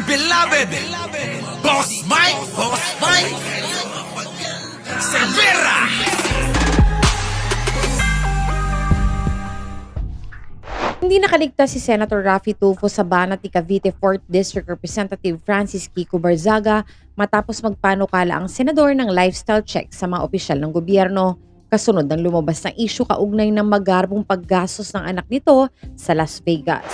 Our beloved Boss Mike Cervera. Hindi nakaligtas si Senator Raffy Tulfo sa banat ni Cavite 4th District Representative Francis Kiko Barzaga matapos magpanukala ang senador ng lifestyle check sa mga opisyal ng gobyerno. Kasunod ng lumabas na issue kaugnay ng magarbong paggastos ng anak nito sa Las Vegas.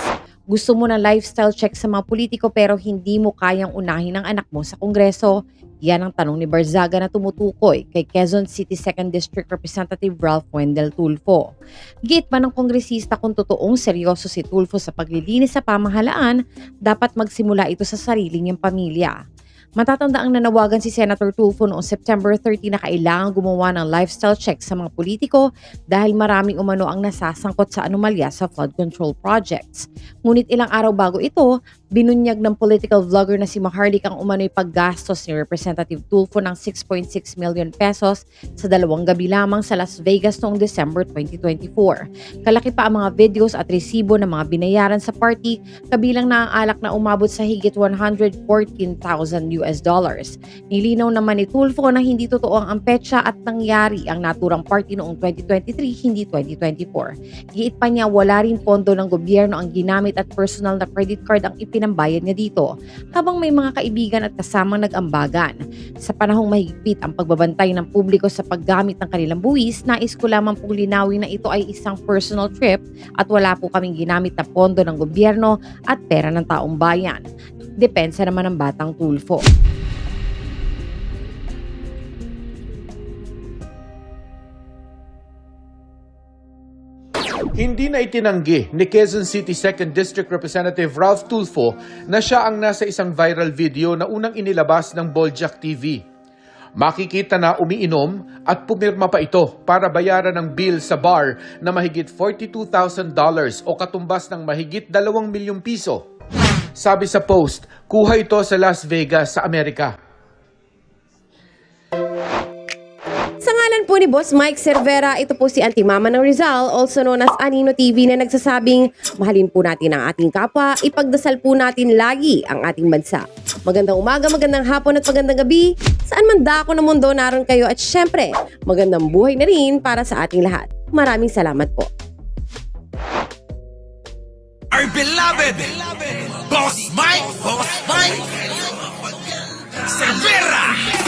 Gusto mo ng lifestyle check sa mga politiko pero hindi mo kayang unahin ang anak mo sa Kongreso? Yan ang tanong ni Barzaga na tumutukoy kay Quezon City 2nd District Representative Ralph Wendell Tulfo. Giit pa ng kongresista kung totoong seryoso si Tulfo sa paglilinis sa pamahalaan, dapat magsimula ito sa sarili niyang pamilya. Matatanda ang nanawagan si Senator Tulfo noong September 30 na kailangan gumawa ng lifestyle check sa mga politiko dahil maraming umano ang nasasangkot sa anomalya sa flood control projects. Ngunit ilang araw bago ito, binunyag ng political vlogger na si Maharlik ang umano'y paggastos ni Representative Tulfo ng 6.6 million pesos sa 2 gabi lamang sa Las Vegas noong December 2024. Kalaki pa ang mga videos at resibo ng mga binayaran sa party, kabilang na ang alak na umabot sa higit $114,000. Nilinaw naman ni Tulfo na hindi totoo ang petsa at nangyari ang naturang party noong 2023, hindi 2024. Giit pa niya wala rin pondo ng gobyerno ang ginamit at personal na credit card ang ipinambayad niya dito, habang may mga kaibigan at kasamang nag-ambagan. Sa panahong mahigpit ang pagbabantay ng publiko sa paggamit ng kanilang buwis, nais ko lamang pong linawin na ito ay isang personal trip at wala po kaming ginamit na pondo ng gobyerno at pera ng taong bayan. Depensa naman ng batang Tulfo. Hindi na itinanggi ni Quezon City 2nd District Representative Ralph Tulfo na siya ang nasa isang viral video na unang inilabas ng Boljak TV. Makikita na umiinom at pumirma pa ito para bayaran ng bill sa bar na mahigit $42,000 o katumbas ng mahigit 2 milyong piso. Sabi sa post, kuha ito sa Las Vegas sa Amerika. Sa ngalan po ni Boss Mike Cervera, ito po si Auntie Mama ng Rizal, also known as Anino TV, na nagsasabing mahalin po natin ang ating kapwa, ipagdasal po natin lagi ang ating bansa. Magandang umaga, magandang hapon at magandang gabi, saan man dako ng mundo naroon kayo, at syempre, magandang buhay na rin para sa ating lahat. Maraming salamat po. Our beloved Boss Mike Cervera.